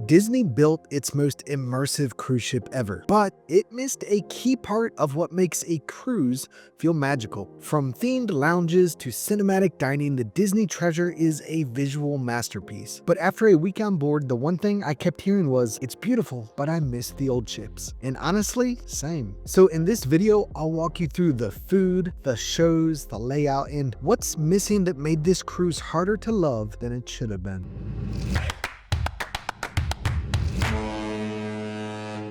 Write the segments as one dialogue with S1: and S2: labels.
S1: Disney built its most immersive cruise ship ever, but it missed a key part of what makes a cruise feel magical. From themed lounges to cinematic dining, the Disney Treasure is a visual masterpiece. But after a week on board, the one thing I kept hearing was, "It's beautiful, but I miss the old ships." And honestly, same. So in this video, I'll walk you through the food, the shows, the layout, and what's missing that made this cruise harder to love than it should have been.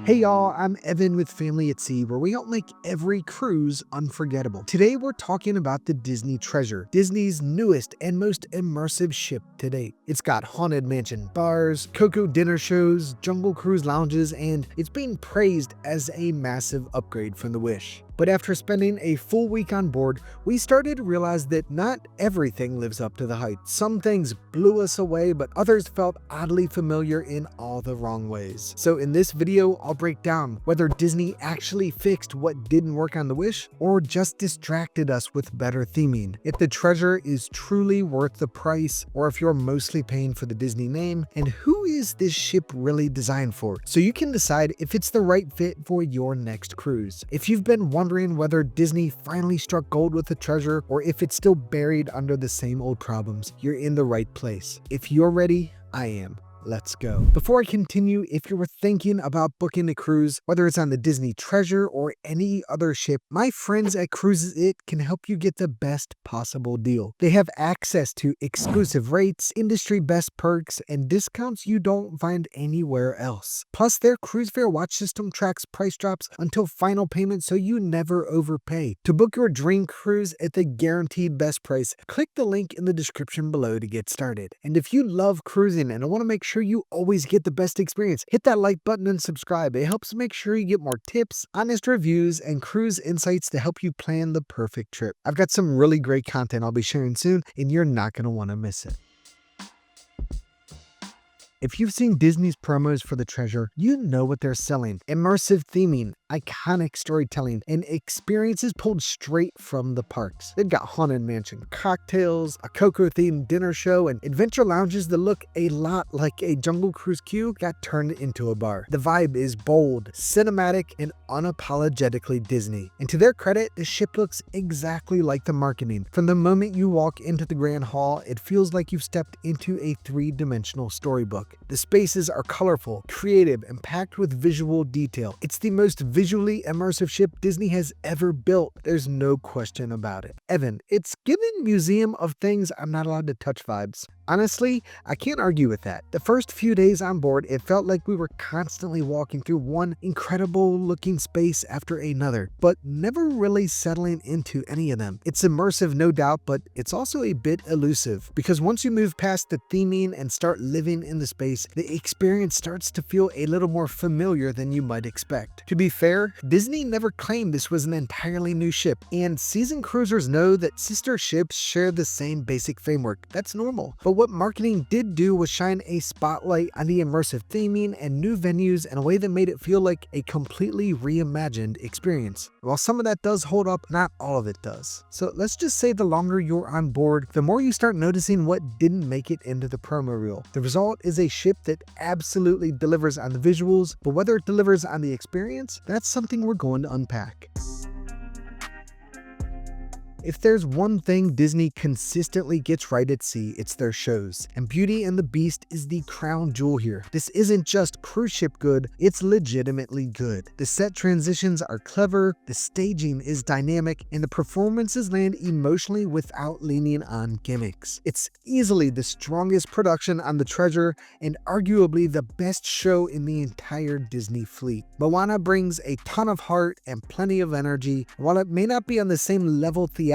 S1: Hey y'all, I'm Evan with Family at Sea, where we help make every cruise unforgettable. Today we're talking about the Disney Treasure, Disney's newest and most immersive ship to date. It's got haunted mansion bars, Coco dinner shows, jungle cruise lounges, and it's being praised as a massive upgrade from the Wish. But after spending a full week on board, we started to realize that not everything lives up to the hype. Some things blew us away, but others felt oddly familiar in all the wrong ways. So in this video, I'll break down whether Disney actually fixed what didn't work on the Wish or just distracted us with better theming, if the Treasure is truly worth the price, or if you're mostly paying for the Disney name, and who is this ship really designed for, so you can decide if it's the right fit for your next cruise. If you've been wondering whether Disney finally struck gold with the Treasure or if it's still buried under the same old problems, you're in the right place. If you're ready, I am. Let's go. Before I continue, if you were thinking about booking a cruise, whether it's on the Disney Treasure or any other ship, my friends at Cruises It can help you get the best possible deal. They have access to exclusive rates, industry best perks, and discounts you don't find anywhere else. Plus, their cruise fare watch system tracks price drops until final payment, so you never overpay. To book your dream cruise at the guaranteed best price, click the link in the description below to get started. And if you love cruising and want to make sure you always get the best experience, hit that like button and subscribe. It helps make sure you get more tips, honest reviews, and cruise insights to help you plan the perfect trip. I've got some really great content I'll be sharing soon, and you're not going to want to miss it. If you've seen Disney's promos for the Treasure, you know what they're selling. Immersive theming, iconic storytelling, and experiences pulled straight from the parks. They've got haunted mansion cocktails, a Coco-themed dinner show, and adventure lounges that look a lot like a Jungle Cruise queue got turned into a bar. The vibe is bold, cinematic, and unapologetically Disney. And to their credit, the ship looks exactly like the marketing. From the moment you walk into the Grand Hall, it feels like you've stepped into a three-dimensional storybook. The spaces are colorful, creative, and packed with visual detail. It's the most visually immersive ship Disney has ever built. There's no question about it. Evan, it's given Museum of Things I'm Not Allowed to Touch vibes. Honestly, I can't argue with that. The first few days on board, it felt like we were constantly walking through one incredible looking space after another, but never really settling into any of them. It's immersive, no doubt, but it's also a bit elusive, because once you move past the theming and start living in the space, the experience starts to feel a little more familiar than you might expect. To be fair, Disney never claimed this was an entirely new ship, and seasoned cruisers know that sister ships share the same basic framework. That's normal. But what marketing did do was shine a spotlight on the immersive theming and new venues in a way that made it feel like a completely reimagined experience. While some of that does hold up, not all of it does. So let's just say the longer you're on board, the more you start noticing what didn't make it into the promo reel. The result is a ship that absolutely delivers on the visuals, but whether it delivers on the experience, that's something we're going to unpack. If there's one thing Disney consistently gets right at sea, it's their shows. And Beauty and the Beast is the crown jewel here. This isn't just cruise ship good, it's legitimately good. The set transitions are clever, the staging is dynamic, and the performances land emotionally without leaning on gimmicks. It's easily the strongest production on the Treasure and arguably the best show in the entire Disney fleet. Moana brings a ton of heart and plenty of energy. While it may not be on the same level theatrically,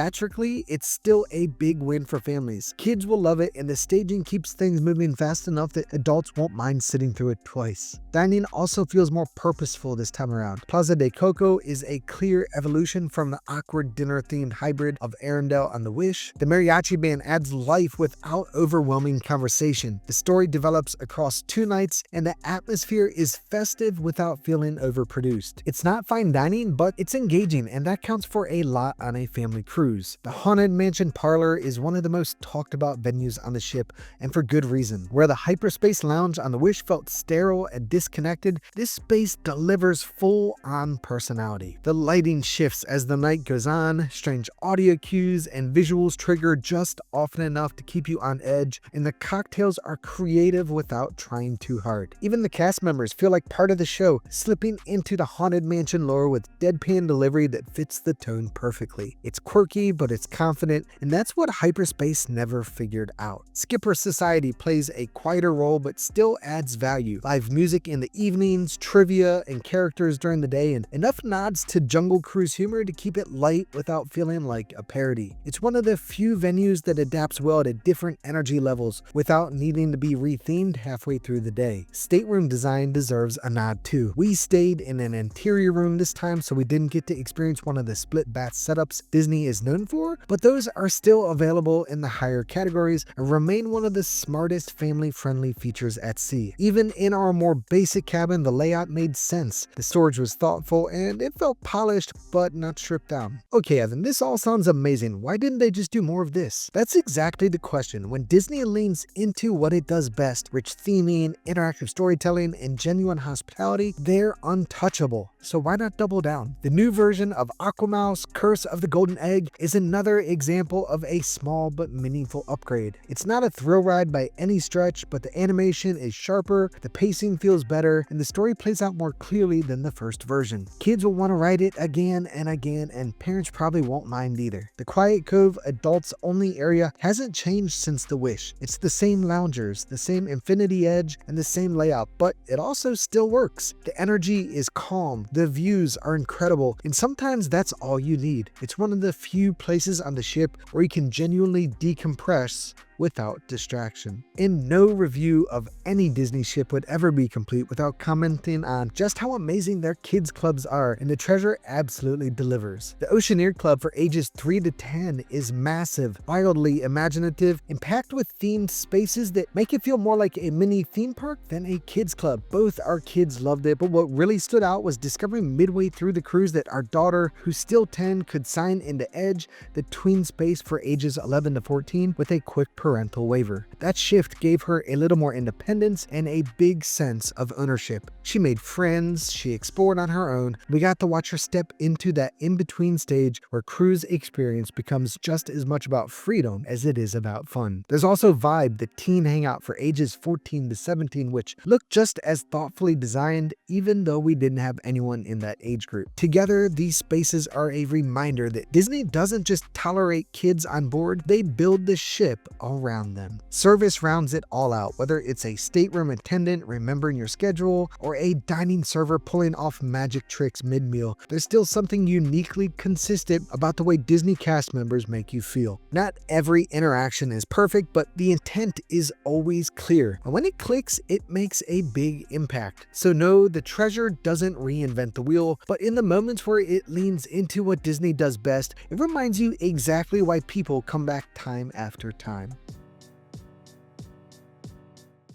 S1: it's still a big win for families. Kids will love it, and the staging keeps things moving fast enough that adults won't mind sitting through it twice. Dining also feels more purposeful this time around. Plaza de Coco is a clear evolution from the awkward dinner-themed hybrid of Arendelle on the Wish. The mariachi band adds life without overwhelming conversation. The story develops across 2 nights, and the atmosphere is festive without feeling overproduced. It's not fine dining, but it's engaging, and that counts for a lot on a family cruise. cruise. The Haunted Mansion Parlor is one of the most talked about venues on the ship, and for good reason. Where the Hyperspace Lounge on the Wish felt sterile and disconnected, this space delivers full-on personality. The lighting shifts as the night goes on, strange audio cues and visuals trigger just often enough to keep you on edge, and the cocktails are creative without trying too hard. Even the cast members feel like part of the show, slipping into the Haunted Mansion lore with deadpan delivery that fits the tone perfectly. It's quirky, but it's confident, and that's what Hyperspace never figured out. Skipper Society plays a quieter role but still adds value. Live music in the evenings, trivia, and characters during the day, and enough nods to Jungle Cruise humor to keep it light without feeling like a parody. It's one of the few venues that adapts well to different energy levels without needing to be rethemed halfway through the day. Stateroom design deserves a nod too. We stayed in an interior room this time, so we didn't get to experience one of the split bath setups Disney is known for, but those are still available in the higher categories and remain one of the smartest family-friendly features at sea. Even in our more basic cabin, the layout made sense. The storage was thoughtful and it felt polished but not stripped down. Okay, Evan, this all sounds amazing. Why didn't they just do more of this? That's exactly the question. When Disney leans into what it does best, rich theming, interactive storytelling, and genuine hospitality, they're untouchable. So why not double down? The new version of Aquamouse Curse of the Golden Egg is another example of a small but meaningful upgrade. It's not a thrill ride by any stretch, but the animation is sharper, the pacing feels better, and the story plays out more clearly than the first version. Kids will want to ride it again and again, and parents probably won't mind either. The Quiet Cove adults only area hasn't changed since the Wish. It's the same loungers, the same infinity edge, and the same layout, but it also still works. The energy is calm, the views are incredible, and sometimes that's all you need. It's one of the few places on the ship where you can genuinely decompress without distraction. And no review of any Disney ship would ever be complete without commenting on just how amazing their kids clubs are, and the Treasure absolutely delivers. The Oceaneer Club for ages 3 to 10 is massive, wildly imaginative, and packed with themed spaces that make it feel more like a mini theme park than a kids club. Both our kids loved it, but what really stood out was discovering midway through the cruise that our daughter, who's still 10, could sign into Edge, the tween space for ages 11 to 14, with a quick parental waiver. That shift gave her a little more independence and a big sense of ownership. She made friends, she explored on her own. We got to watch her step into that in-between stage where cruise experience becomes just as much about freedom as it is about fun. There's also Vibe, the teen hangout for ages 14 to 17, which looked just as thoughtfully designed, even though we didn't have anyone in that age group. Together, these spaces are a reminder that Disney doesn't just tolerate kids on board, they build the ship around them. Service rounds it all out, whether it's a stateroom attendant remembering your schedule or a dining server pulling off magic tricks mid-meal. There's still something uniquely consistent about the way Disney cast members make you feel. Not every interaction is perfect, but the intent is always clear, and when it clicks, it makes a big impact. So no, the Treasure doesn't reinvent the wheel, but in the moments where it leans into what Disney does best, it reminds you exactly why people come back time after time.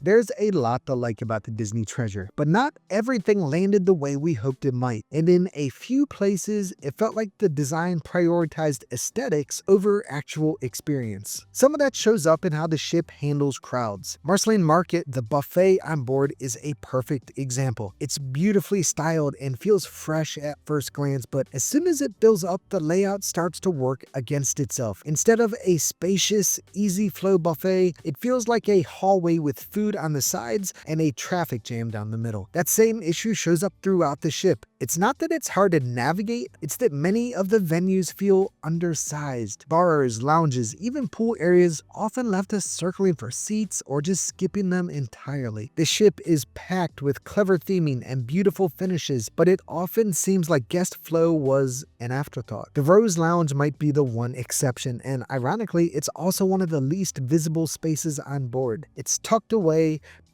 S1: There's a lot to like about the Disney Treasure, but not everything landed the way we hoped it might. And in a few places, it felt like the design prioritized aesthetics over actual experience. Some of that shows up in how the ship handles crowds. Marceline Market, the buffet on board, is a perfect example. It's beautifully styled and feels fresh at first glance, but as soon as it builds up, the layout starts to work against itself. Instead of a spacious, easy flow buffet, it feels like a hallway with food on the sides and a traffic jam down the middle. That same issue shows up throughout the ship. It's not that it's hard to navigate, it's that many of the venues feel undersized. Bars, lounges, even pool areas often left us circling for seats or just skipping them entirely. The ship is packed with clever theming and beautiful finishes, but it often seems like guest flow was an afterthought. The Rose Lounge might be the one exception, and ironically, it's also one of the least visible spaces on board. It's tucked away,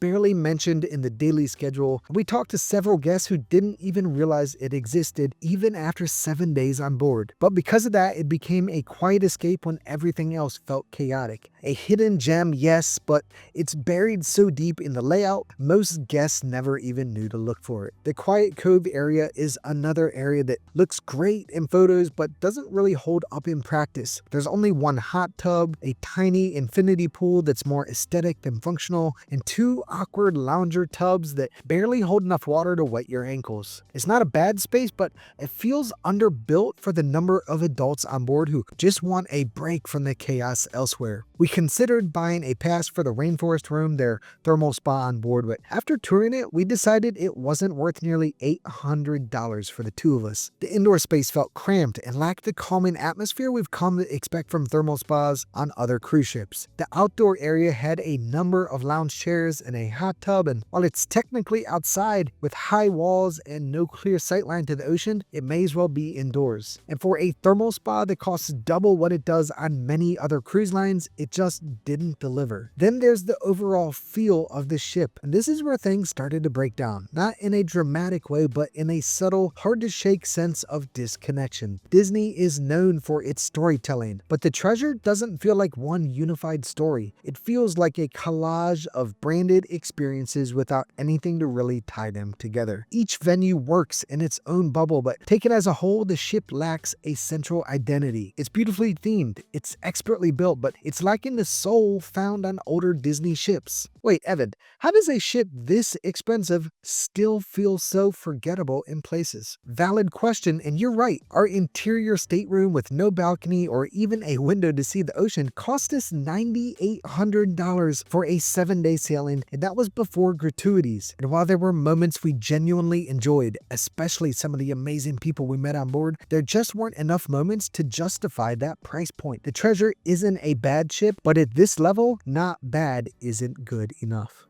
S1: barely mentioned in the daily schedule. We talked to several guests who didn't even realize it existed even after 7 days on board. But because of that, it became a quiet escape when everything else felt chaotic. A hidden gem, yes, but it's buried so deep in the layout, most guests never even knew to look for it. The Quiet Cove area is another area that looks great in photos but doesn't really hold up in practice. There's only one hot tub, a tiny infinity pool that's more aesthetic than functional, and two awkward lounger tubs that barely hold enough water to wet your ankles. It's not a bad space, but it feels underbuilt for the number of adults on board who just want a break from the chaos elsewhere. We considered buying a pass for the Rainforest Room, their thermal spa on board, but after touring it, we decided it wasn't worth nearly $800 for the two of us. The indoor space felt cramped and lacked the calming atmosphere we've come to expect from thermal spas on other cruise ships. The outdoor area had a number of lounge chairs and a hot tub, and while it's technically outside with high walls and no clear sightline to the ocean, it may as well be indoors. And for a thermal spa that costs double what it does on many other cruise lines, it just didn't deliver. Then there's the overall feel of the ship, and this is where things started to break down. Not in a dramatic way, but in a subtle, hard to shake sense of disconnection. Disney is known for its storytelling, but the Treasure doesn't feel like one unified story. It feels like a collage of branded experiences without anything to really tie them together. Each venue works in its own bubble, but taken as a whole, the ship lacks a central identity. It's beautifully themed, it's expertly built, but it's lacking the soul found on older Disney ships. Wait, Evan, how does a ship this expensive still feel so forgettable in places? Valid question, and you're right. Our interior stateroom with no balcony or even a window to see the ocean cost us $9,800 for a 7-day sailing, and that was before gratuities. And while there were moments we genuinely enjoyed, especially some of the amazing people we met on board, there just weren't enough moments to justify that price point. The Treasure isn't a bad ship, but at this level, not bad isn't good enough.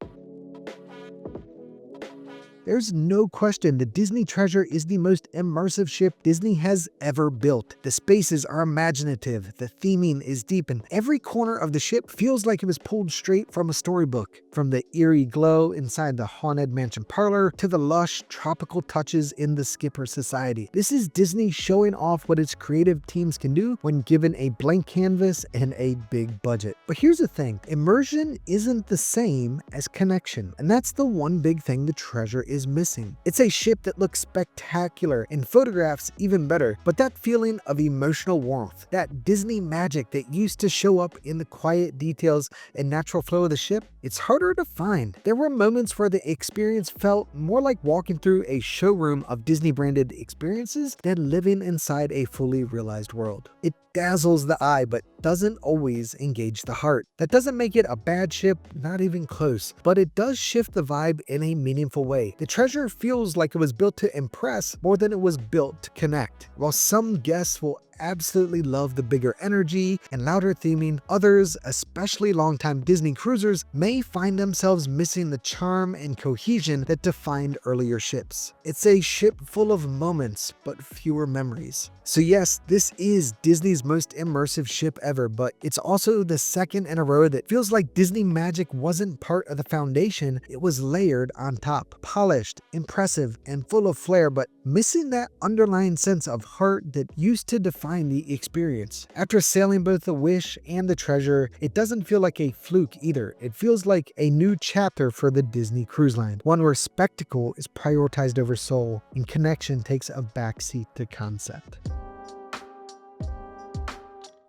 S1: There's no question the Disney Treasure is the most immersive ship Disney has ever built. The spaces are imaginative, the theming is deep, and every corner of the ship feels like it was pulled straight from a storybook. From the eerie glow inside the Haunted Mansion parlor to the lush, tropical touches in the Skipper Society. This is Disney showing off what its creative teams can do when given a blank canvas and a big budget. But here's the thing, immersion isn't the same as connection, and that's the one big thing the Treasure is missing. It's a ship that looks spectacular, in photographs even better, but that feeling of emotional warmth, that Disney magic that used to show up in the quiet details and natural flow of the ship, it's harder to find. There were moments where the experience felt more like walking through a showroom of Disney branded experiences than living inside a fully realized world. It dazzles the eye, but doesn't always engage the heart. That doesn't make it a bad ship, not even close, but it does shift the vibe in a meaningful way. The Treasure feels like it was built to impress more than it was built to connect. While some guests will absolutely love the bigger energy and louder theming, others, especially longtime Disney cruisers, may find themselves missing the charm and cohesion that defined earlier ships. It's a ship full of moments, but fewer memories. So yes, this is Disney's most immersive ship ever, but it's also the second in a row that feels like Disney magic wasn't part of the foundation, it was layered on top. Polished, impressive, and full of flair, but missing that underlying sense of heart that used to define the experience. After sailing both the Wish and the Treasure, it doesn't feel like a fluke either. It feels like a new chapter for the Disney Cruise Line, one where spectacle is prioritized over soul and connection takes a backseat to concept.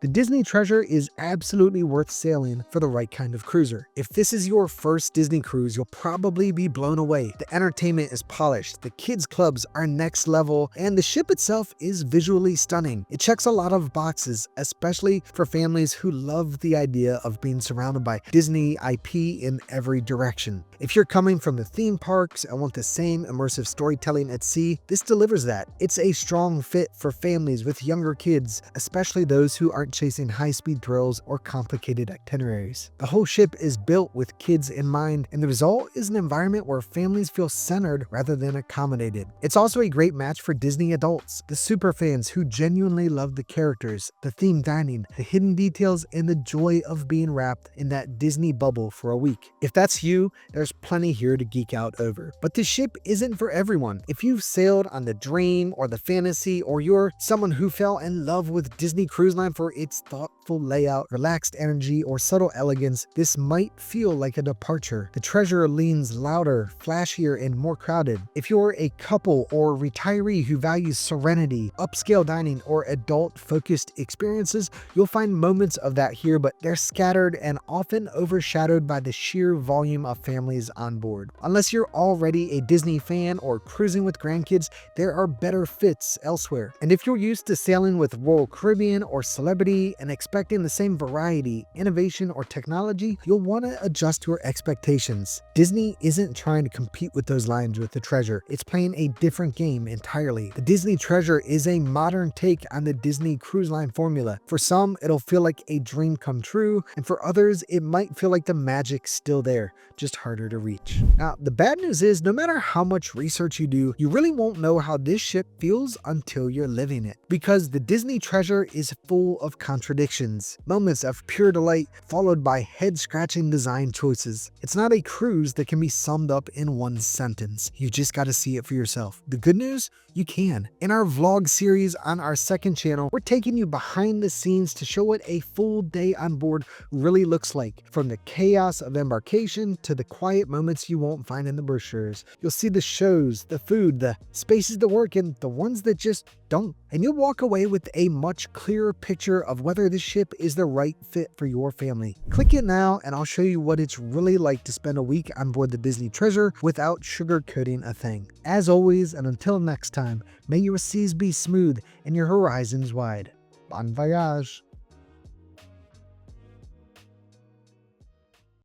S1: The Disney Treasure is absolutely worth sailing for the right kind of cruiser. If this is your first Disney cruise, you'll probably be blown away. The entertainment is polished, the kids clubs are next level, and the ship itself is visually stunning. It checks a lot of boxes, especially for families who love the idea of being surrounded by Disney IP in every direction. If you're coming from the theme parks and want the same immersive storytelling at sea, this delivers that. It's a strong fit for families with younger kids, especially those who aren't chasing high-speed thrills or complicated itineraries. The whole ship is built with kids in mind, and the result is an environment where families feel centered rather than accommodated. It's also a great match for Disney adults, the superfans who genuinely love the characters, the themed dining, the hidden details, and the joy of being wrapped in that Disney bubble for a week. If that's you, there's plenty here to geek out over. But this ship isn't for everyone. If you've sailed on the Dream or the Fantasy, or you're someone who fell in love with Disney Cruise Line for its thoughtful layout, relaxed energy, or subtle elegance, this might feel like a departure. The treasure leans louder, flashier, and more crowded. If you're a couple or retiree who values serenity, upscale dining, or adult-focused experiences, you'll find moments of that here, but they're scattered and often overshadowed by the sheer volume of families on board. Unless you're already a Disney fan or cruising with grandkids, there are better fits elsewhere. And if you're used to sailing with Royal Caribbean or Celebrity and expecting the same variety, innovation, or technology, you'll want to adjust your expectations. Disney isn't trying to compete with those lines with the treasure. It's playing a different game entirely. The Disney treasure is a modern take on the Disney Cruise Line formula. For some, it'll feel like a dream come true, and for others, it might feel like the magic's still there, just harder to reach. Now, the bad news is, no matter how much research you do, you really won't know how this ship feels until you're living it. Because the Disney treasure is full of contradictions, moments of pure delight followed by head-scratching design choices. It's not a cruise that can be summed up in one sentence. You just gotta see it for yourself. The good news? You can. In our vlog series on our second channel, we're taking you behind the scenes to show what a full day on board really looks like. From the chaos of embarkation to the quiet moments you won't find in the brochures. You'll see the shows, the food, the spaces to work in, the ones that just don't. And you'll walk away with a much clearer picture of whether this ship is the right fit for your family. Click it now and I'll show you what it's really like to spend a week on board the Disney treasure without sugarcoating a thing. As always, and until next time, may your seas be smooth and your horizons wide. Bon voyage!